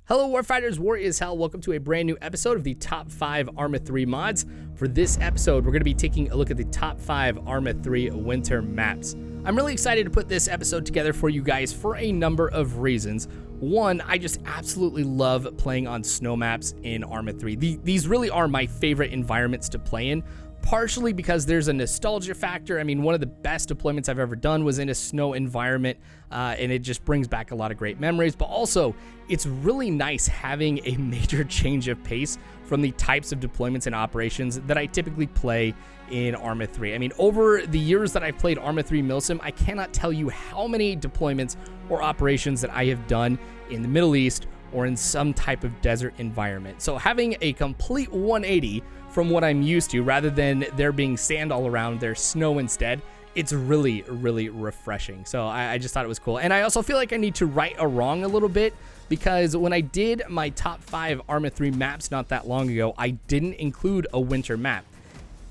Hello Warfighters, War is Hell. Welcome to a brand new episode of the top 5 Arma 3 mods. For this episode, we're going to be taking a look at the top 5 Arma 3 winter maps. I'm really excited to put this episode together for you guys for a number of reasons. One, I just absolutely love playing on snow maps in Arma 3. These really are my favorite environments to play in. Partially because there's a nostalgia factor. I mean, one of the best deployments I've ever done was in a snow environment, and it just brings back a lot of great memories. But also, it's really nice having a major change of pace from the types of deployments and operations that I typically play in Arma 3. I mean, over the years that I've played Arma 3 Milsim, I cannot tell you how many deployments or operations that I have done in the Middle East or in some type of desert environment. So having a complete 180 from what I'm used to, rather than there being sand all around, there's snow instead, it's really, really refreshing. So I just thought it was cool. And I also feel like I need to right a wrong a little bit, because when I did my top 5 Arma 3 maps not that long ago, I didn't include a winter map.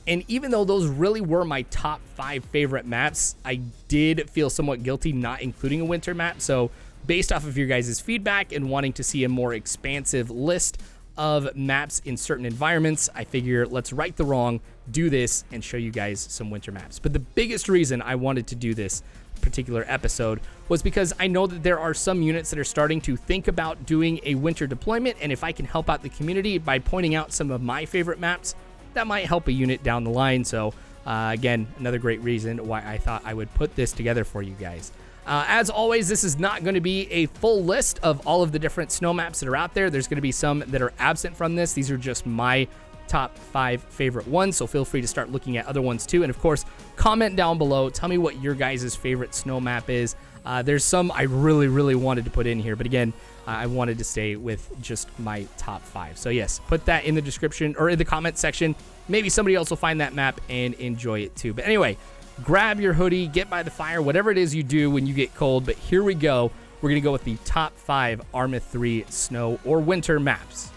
And even though those really were my top 5 favorite maps, I did feel somewhat guilty not including a winter map. So based off of your guys' feedback and wanting to see a more expansive list of maps in certain environments, I figure let's right the wrong, do this, and show you guys some winter maps. But the biggest reason I wanted to do this particular episode was because I know that there are some units that are starting to think about doing a winter deployment, and if I can help out the community by pointing out some of my favorite maps, that might help a unit down the line. So again, another great reason why I thought I would put this together for you guys. As always, this is not going to be a full list of all of the different snow maps that are out there. There's going to be some that are absent from this. These are just my top 5 favorite ones, so feel free to start looking at other ones too. And of course, comment down below. Tell me what your guys' favorite snow map is. There's some I really, really wanted to put in here, but again, I wanted to stay with just my top 5. So yes, put that in the description or in the comment section. Maybe somebody else will find that map and enjoy it too. But anyway, grab your hoodie, get by the fire, whatever it is you do when you get cold. But here we go. We're going to go with the top 5 Arma 3 snow or winter maps.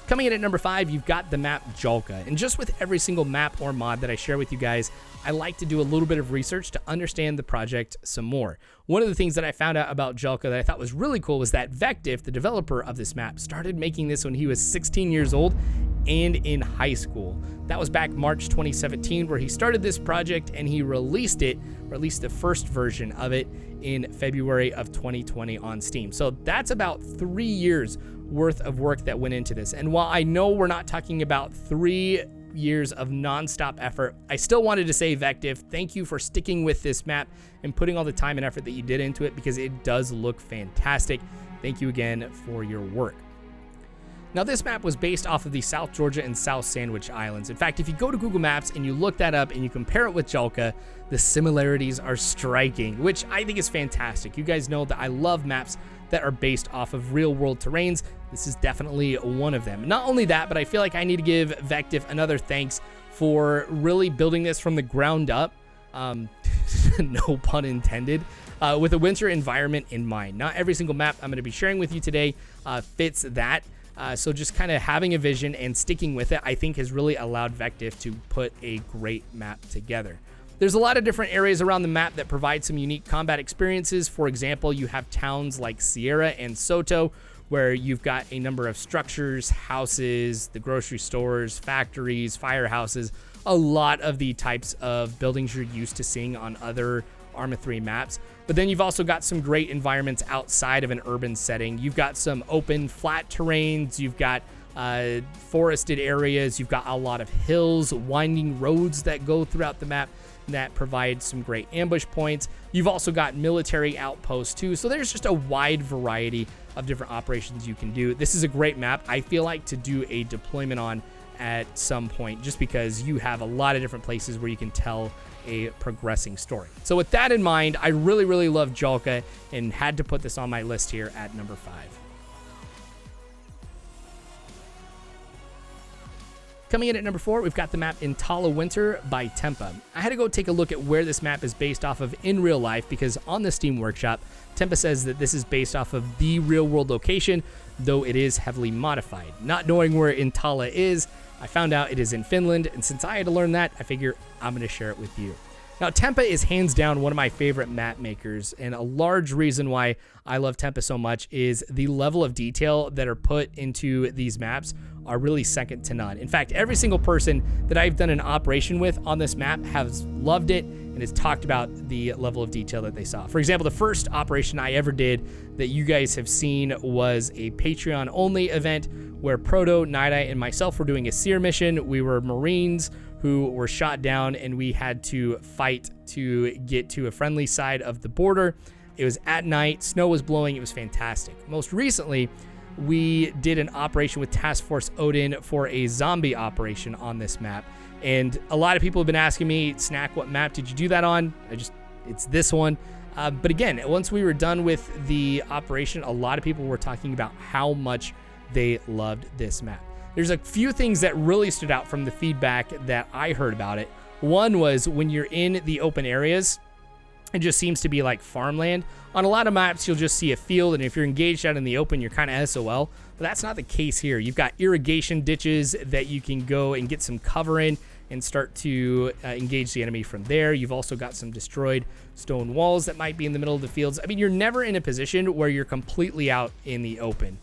Coming in at number 5, you've got the map Djalka. And just with every single map or mod that I share with you guys, I like to do a little bit of research to understand the project some more. One of the things that I found out about Djalka that I thought was really cool was that Vectif, the developer of this map, started making this when he was 16 years old and in high school. That was back March 2017 where he started this project, and he released it, or at least the first version of it, in February of 2020 on Steam. So that's about 3 years worth of work that went into this. And while I know we're not talking about 3 years of non-stop effort, I still wanted to say, Vectif, thank you for sticking with this map and putting all the time and effort that you did into it, because it does look fantastic. Thank you again for your work. Now, this map was based off of the South Georgia and South Sandwich Islands. In fact, if you go to Google Maps and you look that up and you compare it with Djalka, the similarities are striking, which I think is fantastic. You guys know that I love maps that are based off of real-world terrains. This is definitely one of them. Not only that, but I feel like I need to give Vectif another thanks for really building this from the ground up, no pun intended, with a winter environment in mind. Not every single map I'm going to be sharing with you today fits that. So just kind of having a vision and sticking with it, I think, has really allowed Vectif to put a great map together. There's a lot of different areas around the map that provide some unique combat experiences. For example, you have towns like Sierra and Soto, where you've got a number of structures, houses, the grocery stores, factories, firehouses, a lot of the types of buildings you're used to seeing on other Arma 3 maps. But then you've also got some great environments outside of an urban setting. You've got some open, flat terrains. You've got forested areas. You've got a lot of hills, winding roads that go throughout the map that provide some great ambush points. You've also got military outposts too. So there's just a wide variety of different operations you can do. This is a great map, I feel like, to do a deployment on at some point, just because you have a lot of different places where you can tell a progressing story. So with that in mind, I really, really love Djalka and had to put this on my list here at number 5. Coming in at number 4, we've got the map Ihantala Winter by Tempa. I had to go take a look at where this map is based off of in real life, because on the Steam Workshop, Tempa says that this is based off of the real world location, though it is heavily modified. Not knowing where Ihantala is, I found out it is in Finland, and since I had to learn that, I figure I'm going to share it with you. Now, Tempa is hands down one of my favorite map makers, and a large reason why I love Tempa so much is the level of detail that are put into these maps are really second to none. In fact, every single person that I've done an operation with on this map has loved it and has talked about the level of detail that they saw. For example, the first operation I ever did that you guys have seen was a Patreon-only event where Proto, Nighteye, and myself were doing a seer mission. We were Marines who were shot down, and we had to fight to get to a friendly side of the border. It was at night, snow was blowing, it was fantastic. Most recently, we did an operation with Task Force Odin for a zombie operation on this map. And a lot of people have been asking me, Snack, what map did you do that on? It's this one. But again, once we were done with the operation, a lot of people were talking about how much they loved this map. There's a few things that really stood out from the feedback that I heard about it. One was when you're in the open areas, it just seems to be like farmland. On a lot of maps, you'll just see a field, and if you're engaged out in the open, you're kind of SOL. But that's not the case here. You've got irrigation ditches that you can go and get some cover in and start to engage the enemy from there. You've also got some destroyed stone walls that might be in the middle of the fields. I mean, you're never in a position where you're completely out in the open.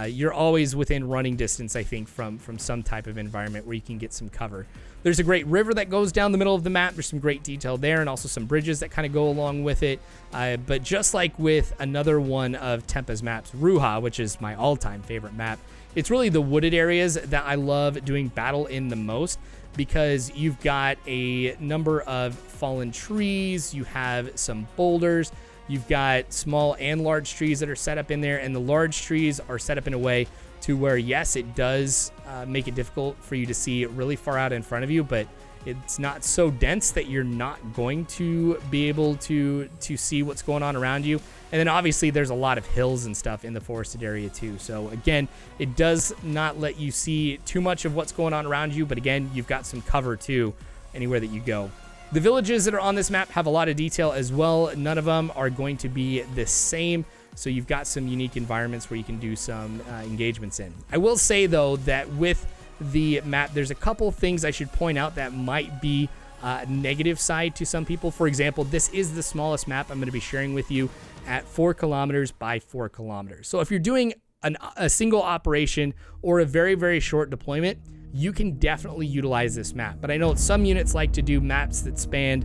You're always within running distance, I think, from some type of environment where you can get some cover. There's a great river that goes down the middle of the map. There's some great detail there, and also some bridges that kind of go along with it. But just like with another one of Tempa's maps, Ruha, which is my all-time favorite map, it's really the wooded areas that I love doing battle in the most, because you've got a number of fallen trees, you have some boulders, you've got small and large trees that are set up in there, and the large trees are set up in a way to where, yes, it does make it difficult for you to see really far out in front of you, but it's not so dense that you're not going to be able to see what's going on around you. And then obviously there's a lot of hills and stuff in the forested area too. So again, it does not let you see too much of what's going on around you, but again, you've got some cover too anywhere that you go. The villages that are on this map have a lot of detail as well. None of them are going to be the same. So you've got some unique environments where you can do some engagements in. I will say though that with the map, there's a couple things I should point out that might be a negative side to some people. For example, this is the smallest map I'm going to be sharing with you at 4 kilometers by 4 kilometers. So if you're doing a single operation or a very, very short deployment, you can definitely utilize this map. But I know some units like to do maps that span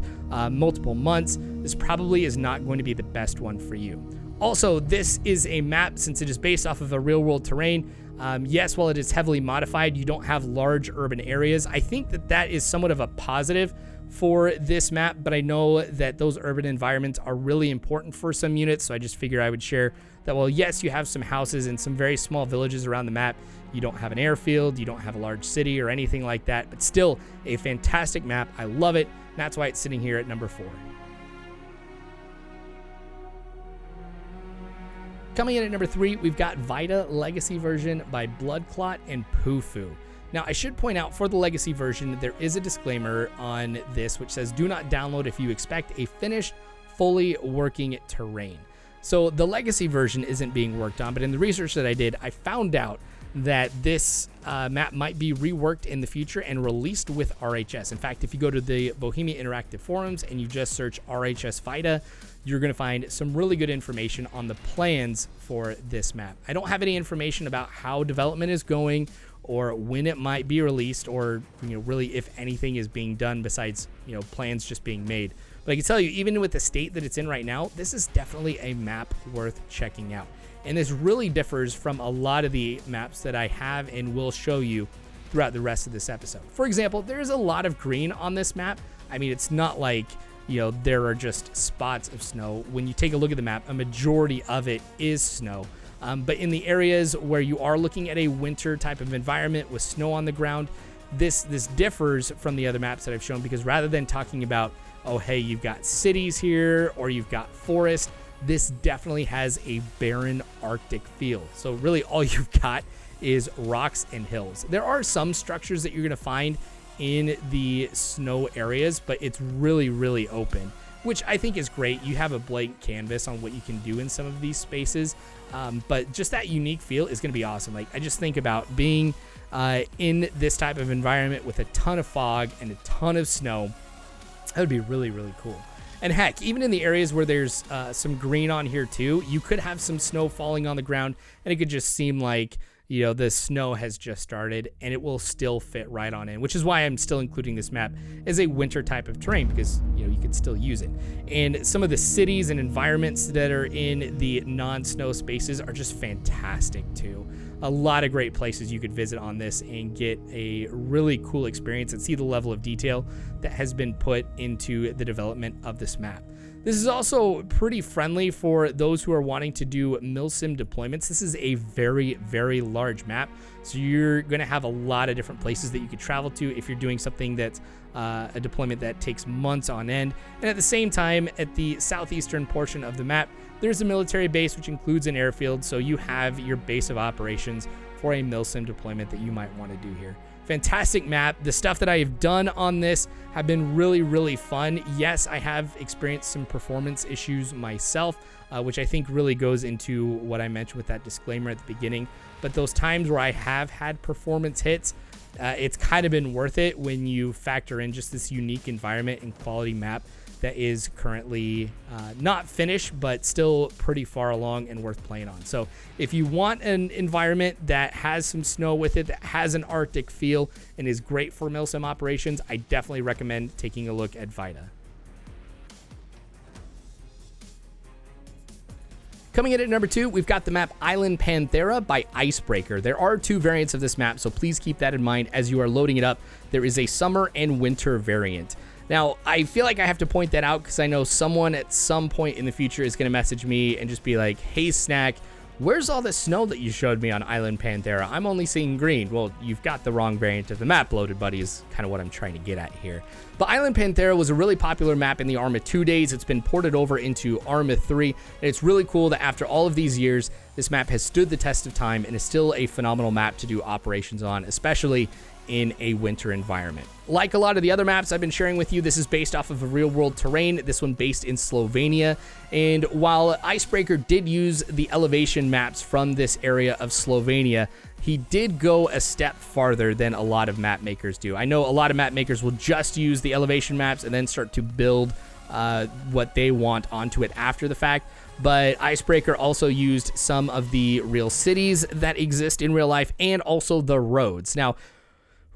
multiple months. This probably is not going to be the best one for you. Also, this is a map, since it is based off of a real world terrain. Yes, while it is heavily modified, you don't have large urban areas. I think that that is somewhat of a positive for this map, but I know that those urban environments are really important for some units, so I just figured I would share that while yes, you have some houses and some very small villages around the map, you don't have an airfield, you don't have a large city or anything like that, but still a fantastic map. I love it. That's why it's sitting here at number 4. Coming in at number 3, we've got Vidda Legacy version by Bloodclot and Pufu. Now, I should point out for the Legacy version, there is a disclaimer on this which says do not download if you expect a finished, fully working terrain. So the Legacy version isn't being worked on, but in the research that I did, I found out that this map might be reworked in the future and released with RHS. In fact, if you go to the Bohemia Interactive forums and you just search RHS Vidda, you're going to find some really good information on the plans for this map. I don't have any information about how development is going or when it might be released, or really if anything is being done besides plans just being made. But I can tell you, even with the state that it's in right now, this is definitely a map worth checking out. And this really differs from a lot of the maps that I have and will show you throughout the rest of this episode. For example, there's a lot of green on this map. I mean, it's not like there are just spots of snow. When you take a look at the map, a majority of it is snow. But in the areas where you are looking at a winter type of environment with snow on the ground, this differs from the other maps that I've shown, because rather than talking about, oh, hey, you've got cities here or you've got forest, this definitely has a barren Arctic feel. So really all you've got is rocks and hills. There are some structures that you're going to find in the snow areas, but it's really, really open, which I think is great. You have a blank canvas on what you can do in some of these spaces, but just that unique feel is going to be awesome. Like, I just think about being in this type of environment with a ton of fog and a ton of snow. That would be really, really cool. And heck, even in the areas where there's some green on here too, you could have some snow falling on the ground, and it could just seem like, you know, the snow has just started, and it will still fit right on in, which is why I'm still including this map as a winter type of terrain, because, you know, you could still use it. And some of the cities and environments that are in the non-snow spaces are just fantastic too. A lot of great places you could visit on this and get a really cool experience and see the level of detail that has been put into the development of this map. This is also pretty friendly for those who are wanting to do milsim deployments. This is a very, very large map, so you're going to have a lot of different places that you could travel to if you're doing something that's a deployment that takes months on end. And at the same time, at the southeastern portion of the map, there's a military base, which includes an airfield, so you have your base of operations for a milsim deployment that you might want to do here. Fantastic map. The stuff that I have done on this have been really, really fun. Yes, I have experienced some performance issues myself, which I think really goes into what I mentioned with that disclaimer at the beginning. But those times where I have had performance hits, it's kind of been worth it when you factor in just this unique environment and quality map that is currently not finished, but still pretty far along and worth playing on. So if you want an environment that has some snow with it, that has an Arctic feel, and is great for milsim operations, I definitely recommend taking a look at Vidda. Coming in at number 2, we've got the map Island Panthera by Icebreaker. There are 2 variants of this map, so please keep that in mind as you are loading it up. There is a summer and winter variant. Now, I feel like I have to point that out because I know someone at some point in the future is going to message me and just be like, hey, Snack, where's all the snow that you showed me on Island Panthera? I'm only seeing green. Well, you've got the wrong variant of the map loaded, buddy, is kind of what I'm trying to get at here. But Island Panthera was a really popular map in the Arma 2 days. It's been ported over into Arma 3, and it's really cool that after all of these years, this map has stood the test of time and is still a phenomenal map to do operations on, especially in a winter environment. Like a lot of the other maps I've been sharing with you, this is based off of a real-world terrain, this one based in Slovenia. And while Icebreaker did use the elevation maps from this area of Slovenia, he did go a step farther than a lot of map makers do. I know a lot of map makers will just use the elevation maps and then start to build what they want onto it after the fact. But Icebreaker also used some of the real cities that exist in real life and also the roads. Now,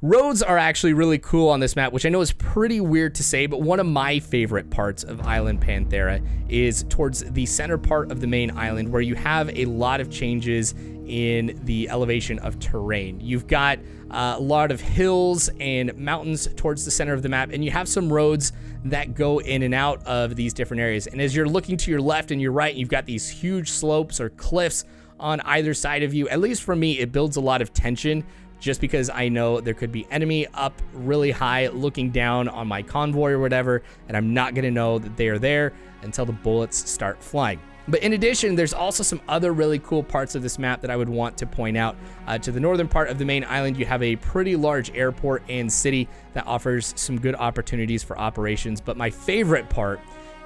roads are actually really cool on this map, which I know is pretty weird to say, but one of my favorite parts of Island Panthera is towards the center part of the main island, where you have a lot of changes in the elevation of terrain. You've got a lot of hills and mountains towards the center of the map, and you have some roads that go in and out of these different areas. And as you're looking to your left and your right, you've got these huge slopes or cliffs on either side of you. At least for me, it builds a lot of tension, just because I know there could be enemy up really high looking down on my convoy or whatever, and I'm not going to know that they are there until the bullets start flying. But in addition, there's also some other really cool parts of this map that I would want to point out. To the northern part of the main island, you have a pretty large airport and city that offers some good opportunities for operations. But my favorite part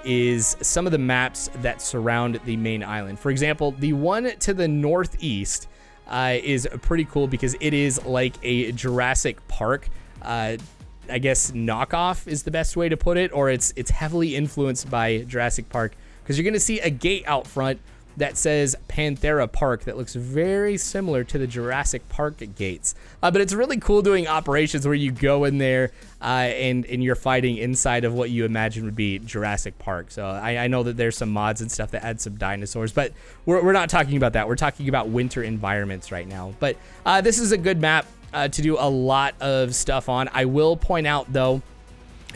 is some of the maps that surround the main island. For example, the one to the northeast is pretty cool because it is like a Jurassic Park, I guess knockoff is the best way to put it, or it's heavily influenced by Jurassic Park, because you're going to see a gate out front that says Panthera Park that looks very similar to the Jurassic Park gates. But it's really cool doing operations where you go in there and you're fighting inside of what you imagine would be Jurassic Park. So I know that there's some mods and stuff that add some dinosaurs, but we're not talking about that. We're talking about winter environments right now. But this is a good map to do a lot of stuff on. I will point out, though,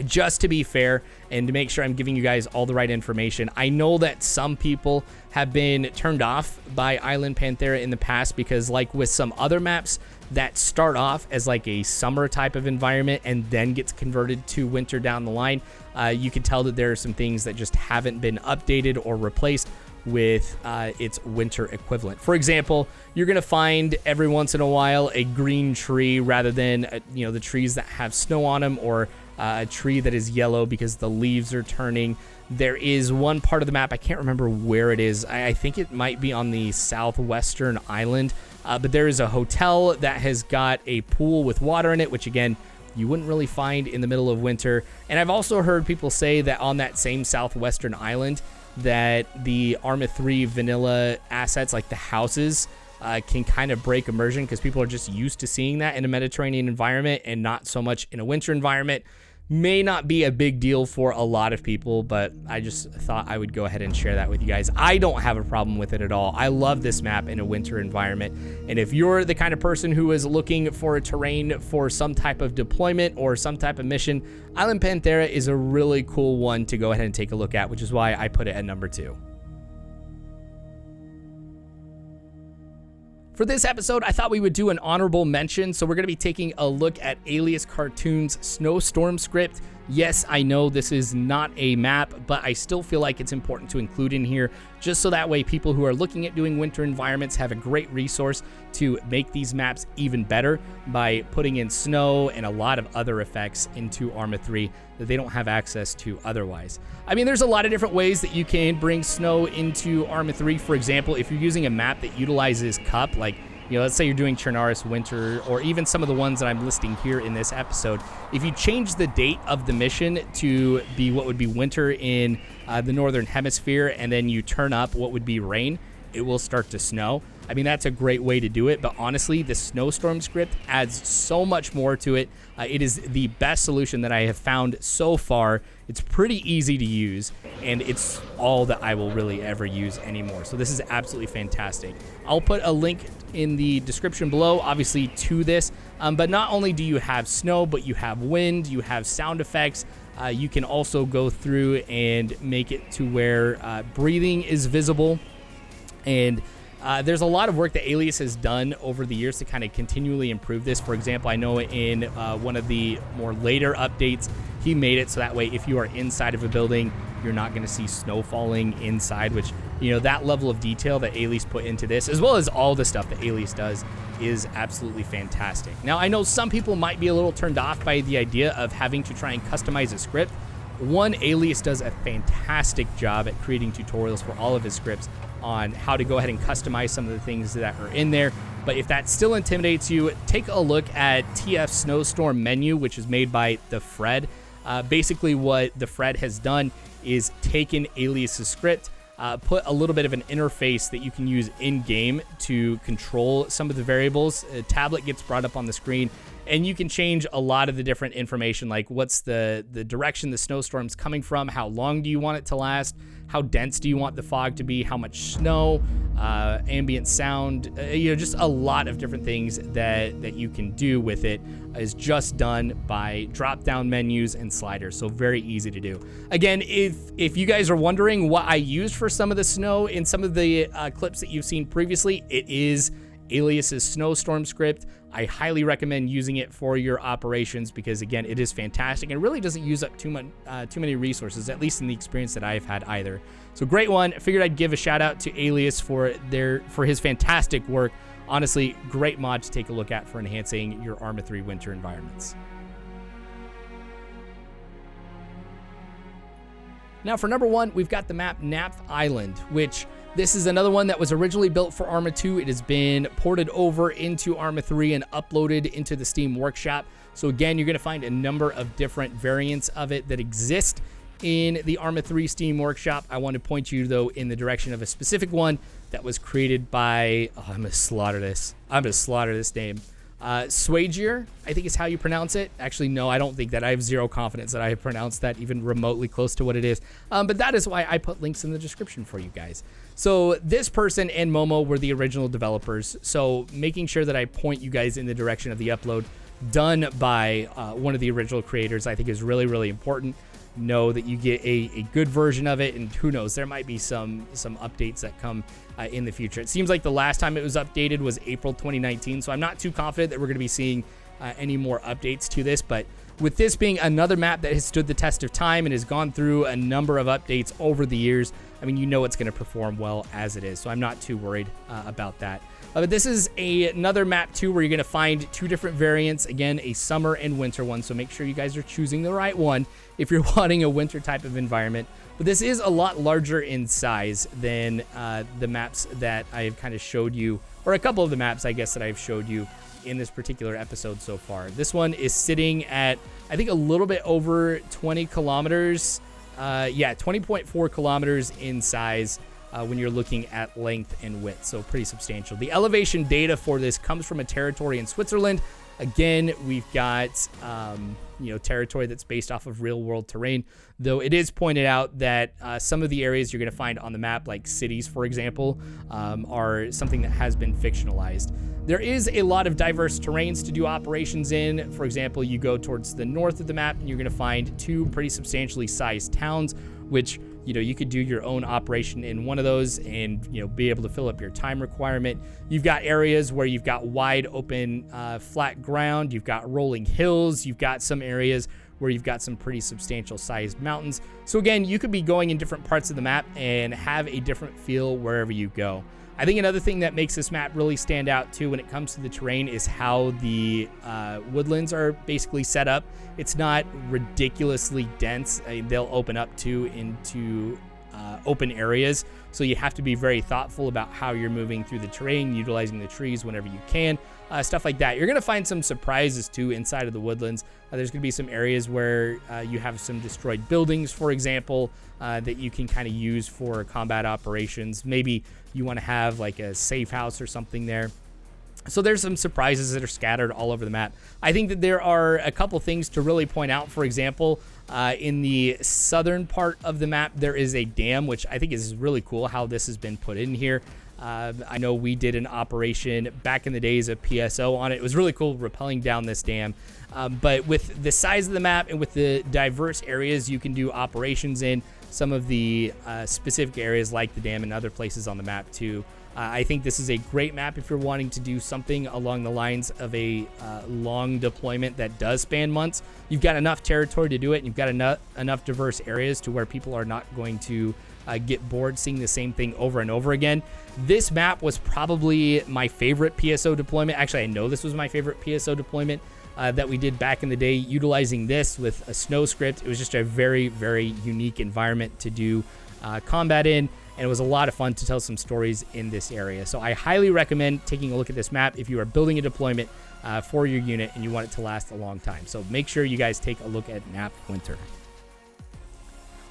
just to be fair and to make sure I'm giving you guys all the right information, I know that some people have been turned off by Island Panthera in the past because, like with some other maps that start off as like a summer type of environment and then gets converted to winter down the line, you can tell that there are some things that just haven't been updated or replaced with its winter equivalent. For example, you're going to find every once in a while a green tree rather than the trees that have snow on them, or a tree that is yellow because the leaves are turning. There is one part of the map, I can't remember where it is. I think it might be on the southwestern island, but there is a hotel that has got a pool with water in it, which again, you wouldn't really find in the middle of winter. And I've also heard people say that on that same southwestern island that the Arma 3 vanilla assets, like the houses, can kind of break immersion because people are just used to seeing that in a Mediterranean environment and not so much in a winter environment. May not be a big deal for a lot of people, but I just thought I would go ahead and share that with you guys. I don't have a problem with it at all. I love this map in a winter environment. And if you're the kind of person who is looking for a terrain for some type of deployment or some type of mission, Island Panthera is a really cool one to go ahead and take a look at, which is why I put it at number 2. For this episode, I thought we would do an honorable mention, so we're going to be taking a look at Alias Cartoon's Snowstorm script. Yes, I know this is not a map, but I still feel like it's important to include in here, just so that way people who are looking at doing winter environments have a great resource to make these maps even better by putting in snow and a lot of other effects into Arma 3 that they don't have access to otherwise. I mean, there's a lot of different ways that you can bring snow into Arma 3. For example, if you're using a map that utilizes Cup, like, you know, let's say you're doing Chernarus Winter, or even some of the ones that I'm listing here in this episode, if you change the date of the mission to be what would be winter in the northern hemisphere, and then you turn up what would be rain, it will start to snow. I mean, that's a great way to do it, but honestly, the Snowstorm script adds so much more to it. It is the best solution that I have found so far. It's pretty easy to use, and it's all that I will really ever use anymore. So this is absolutely fantastic. I'll put a link in the description below, obviously, to this. But not only do you have snow, but you have wind, you have sound effects. You can also go through and make it to where breathing is visible. And there's a lot of work that Alias has done over the years to kind of continually improve this. For example, I know in one of the more later updates, he made it so that way if you are inside of a building, you're not going to see snow falling inside, which, you know, that level of detail that Alias put into this, as well as all the stuff that Alias does, is absolutely fantastic. Now, I know some people might be a little turned off by the idea of having to try and customize a script. One, Alias does a fantastic job at creating tutorials for all of his scripts on how to go ahead and customize some of the things that are in there. But if that still intimidates you, take a look at TF Snowstorm menu, which is made by the Fred. Basically what the Fred has done is taken Alias's script, put a little bit of an interface that you can use in-game to control some of the variables. A tablet gets brought up on the screen, and you can change a lot of the different information, like what's the direction the snowstorm's coming from, how long do you want it to last, how dense do you want the fog to be, how much snow, ambient sound, you know, just a lot of different things that you can do with it is just done by drop-down menus and sliders, so very easy to do. Again, if you guys are wondering what I used for some of the snow in some of the clips that you've seen previously, it is Alias's Snowstorm script. I highly recommend using it for your operations because, again, it is fantastic and really doesn't use up too many resources, at least in the experience that I've had either. So great one. I figured I'd give a shout out to Alias for his fantastic work. Honestly, great mod to take a look at for enhancing your Arma 3 winter environments. Now for number 1, we've got the map Napf Island, which this is another one that was originally built for Arma 2. It has been ported over into Arma 3 and uploaded into the Steam Workshop. So again, you're going to find a number of different variants of it that exist in the Arma 3 Steam Workshop. I want to point you, though, in the direction of a specific one that was created by, I'm going to slaughter this name. Swagier, I think is how you pronounce it. Actually, no, I don't think that. I have zero confidence that I have pronounced that even remotely close to what it is. But that is why I put links in the description for you guys. So this person and Momo were the original developers. So making sure that I point you guys in the direction of the upload done by one of the original creators, I think is really, really important. Know that you get a good version of it, and who knows, there might be some updates that come in the future. It seems like the last time it was updated was April 2019, so I'm not too confident that we're going to be seeing any more updates to this. But with this being another map that has stood the test of time and has gone through a number of updates over the years, I mean, you know it's going to perform well as it is, so I'm not too worried about that. But this is another map too where you're going to find two different variants. Again, a summer and winter one, so make sure you guys are choosing the right one if you're wanting a winter type of environment. But this is a lot larger in size than the maps that I've kind of showed you, or a couple of the maps, I guess, that I've showed you in this particular episode so far. This one is sitting at, I think, a little bit over 20 kilometers. 20.4 kilometers in size when you're looking at length and width, so pretty substantial. The elevation data for this comes from a territory in Switzerland. Again, we've got territory that's based off of real world terrain, though it is pointed out that some of the areas you're going to find on the map, like cities, for example, are something that has been fictionalized. There is a lot of diverse terrains to do operations in. For example, you go towards the north of the map and you're going to find 2 pretty substantially sized towns, which you could do your own operation in one of those and be able to fill up your time requirement. You've got areas where you've got wide open flat ground, you've got rolling hills, you've got some areas where you've got some pretty substantial sized mountains. So again, you could be going in different parts of the map and have a different feel wherever you go. I think another thing that makes this map really stand out too when it comes to the terrain is how the woodlands are basically set up. It's not ridiculously dense. They'll open up into open areas, so you have to be very thoughtful about how you're moving through the terrain, utilizing the trees whenever you can, stuff like that. You're going to find some surprises too inside of the woodlands. There's going to be some areas where you have some destroyed buildings, for example, that you can kind of use for combat operations. Maybe you want to have like a safe house or something there. So there's some surprises that are scattered all over the map. I think that there are a couple things to really point out. For example, in the southern part of the map, there is a dam, which I think is really cool how this has been put in here. I know we did an operation back in the days of PSO on it. It was really cool rappelling down this dam. But with the size of the map and with the diverse areas you can do operations in, some of the specific areas like the dam and other places on the map too, I think this is a great map if you're wanting to do something along the lines of a long deployment that does span months. You've got enough territory to do it, and you've got enough diverse areas to where people are not going to get bored seeing the same thing over and over again. This map was probably my favorite PSO deployment. Actually, I know this was my favorite PSO deployment that we did back in the day, utilizing this with a snow script. It was just a very, very unique environment to do combat in, and it was a lot of fun to tell some stories in this area. So I highly recommend taking a look at this map if you are building a deployment for your unit and you want it to last a long time. So make sure you guys take a look at Napf Winter.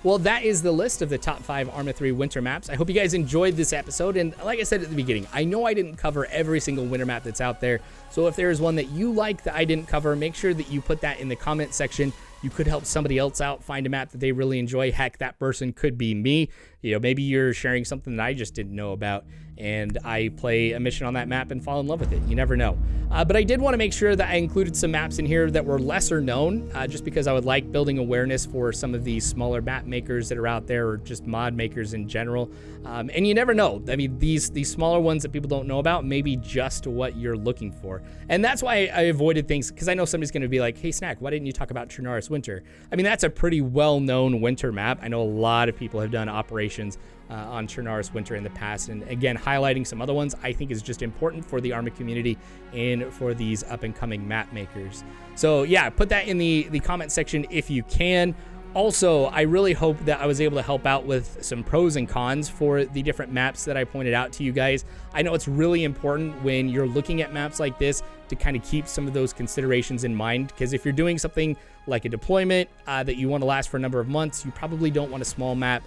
Well, that is the list of the top 5 Arma 3 winter maps. I hope you guys enjoyed this episode, and like I said at the beginning, I know I didn't cover every single winter map that's out there, so if there is one that you like that I didn't cover, make sure that you put that in the comment section. You could help somebody else out find a map that they really enjoy. Heck, that person could be me. Maybe you're sharing something that I just didn't know about, and I play a mission on that map and fall in love with it. You never know. But I did want to make sure that I included some maps in here that were lesser known, just because I would like building awareness for some of these smaller map makers that are out there, or just mod makers in general. And you never know. I mean, these smaller ones that people don't know about may be just what you're looking for. And that's why I avoided things, because I know somebody's going to be like, hey, Snack, why didn't you talk about Chernarus Winter? I mean, that's a pretty well-known winter map. I know a lot of people have done operations on Chernarus Winter in the past, and again, highlighting some other ones I think is just important for the Arma community and for these up-and-coming map makers. So yeah, put that in the comment section if you can. Also, I really hope that I was able to help out with some pros and cons for the different maps that I pointed out to you guys. I know it's really important when you're looking at maps like this to kind of keep some of those considerations in mind, because if you're doing something like a deployment that you want to last for a number of months, you probably don't want a small map.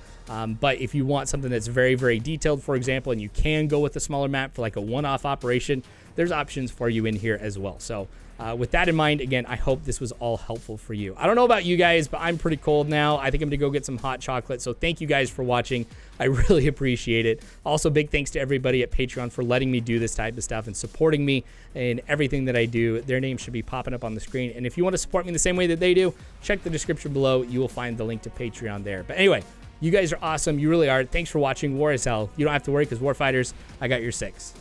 But if you want something that's very, very detailed, for example, and you can go with a smaller map for like a one-off operation, there's options for you in here as well. So with that in mind, again, I hope this was all helpful for you. I don't know about you guys, but I'm pretty cold now. I think I'm gonna go get some hot chocolate. So thank you guys for watching. I really appreciate it. Also, big thanks to everybody at Patreon for letting me do this type of stuff and supporting me in everything that I do. Their names should be popping up on the screen. And if you want to support me the same way that they do, check the description below. You will find the link to Patreon there. But anyway, you guys are awesome. You really are. Thanks for watching. War is hell. You don't have to worry, because Warfighters, I got your 6.